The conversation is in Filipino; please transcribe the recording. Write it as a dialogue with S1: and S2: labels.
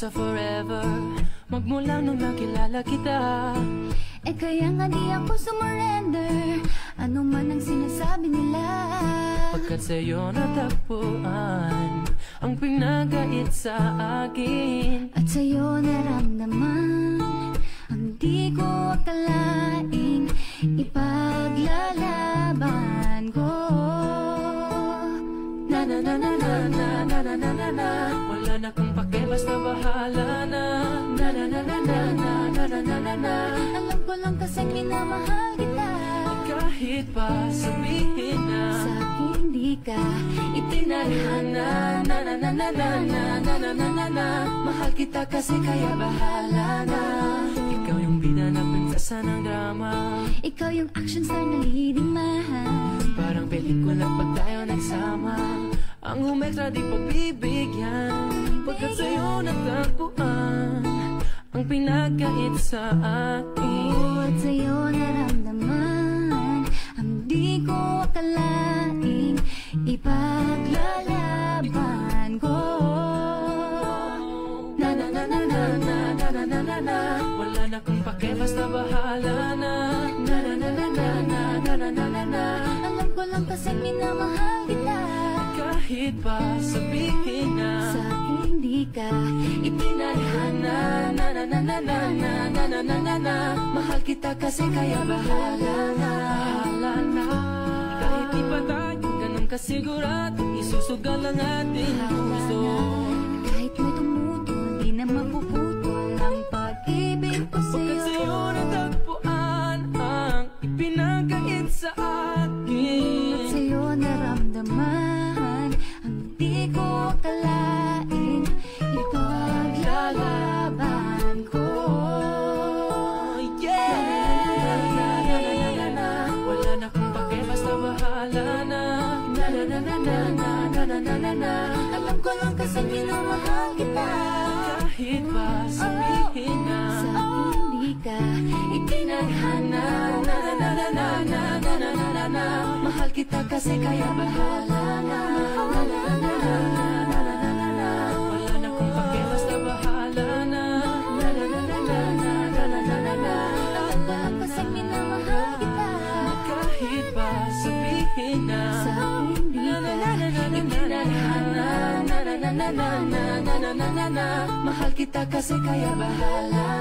S1: sa forever, magmula nung nakilala kita.
S2: Eh kaya nga di ako sumurrender, ano man ang sinasabi nila.
S1: Pagkat sa'yo natagpuan ang pinagkait sa akin,
S2: at sa'yo naramdaman ang di ko akalaing ipaglalaban ko.
S1: Na na na na na na na na na na na. Wala na kung pake, basta bahala na. Na na na na na na na na na na na.
S2: Alam ko lang kasi minamahal kita.
S1: Kahit pa sabihin na
S2: sa akin di ka
S1: itinadhana. Na na na na na na na na na na na. Mahal kita kasi kaya bahala na. Ikaw yung bida na prinsesa ng drama,
S2: ikaw yung action star na leading man.
S1: parang pelikula pag tayo nagsama. Ang umektra di pagbibigyan, pagkat sa'yo natagpuan ang pinagkait sa akin.
S2: At sa'yo naramdaman ang di ko akalaing ipaglalaban ko.
S1: Na na na na na na na na na na na. Wala na kung pake, basta bahala na. Na na na na na na na na na na na.
S2: Alam ko lang kasi minamahal kita.
S1: Kahit pa sabihin na
S2: sa akin di ka
S1: itinadhana. Na na na na na na na na na na na. Mahal kita kasi kaya bahala na. Bahala na. Kahit di pa tayo ganun kasigurado, isusugal ang ating puso.
S2: Kahit may tumutol, di na mapuputol ang pag-ibig ko sa'yo.
S1: Pagkat sa'yo natagpuan ang ipinagkait sa akin,
S2: at sa'yo naramdaman ang di ko akalaing ipaglalaban ko.
S1: Yeah! Na na na na na na. Wala na kung pake, basta bahala na. Na na na na na na na na na na na.
S2: Alam ko lang kasi minamahal kita.
S1: Kahit pa sabihin na
S2: sa akin di ka
S1: itinadhana. Na na na na na na na na na na na. Mahal kita kasi kaya bahala na. Na na na na na na na na na na. Wala na kung pake, basta bahala na. Na na na na na na na na na na na.
S2: alam ko lang kasi minamahal kita.
S1: Kahit pa sabihin na
S2: sa akin di ka
S1: itinadhana. Na na na na na na na na na na. Mahal kita kasi kaya bahala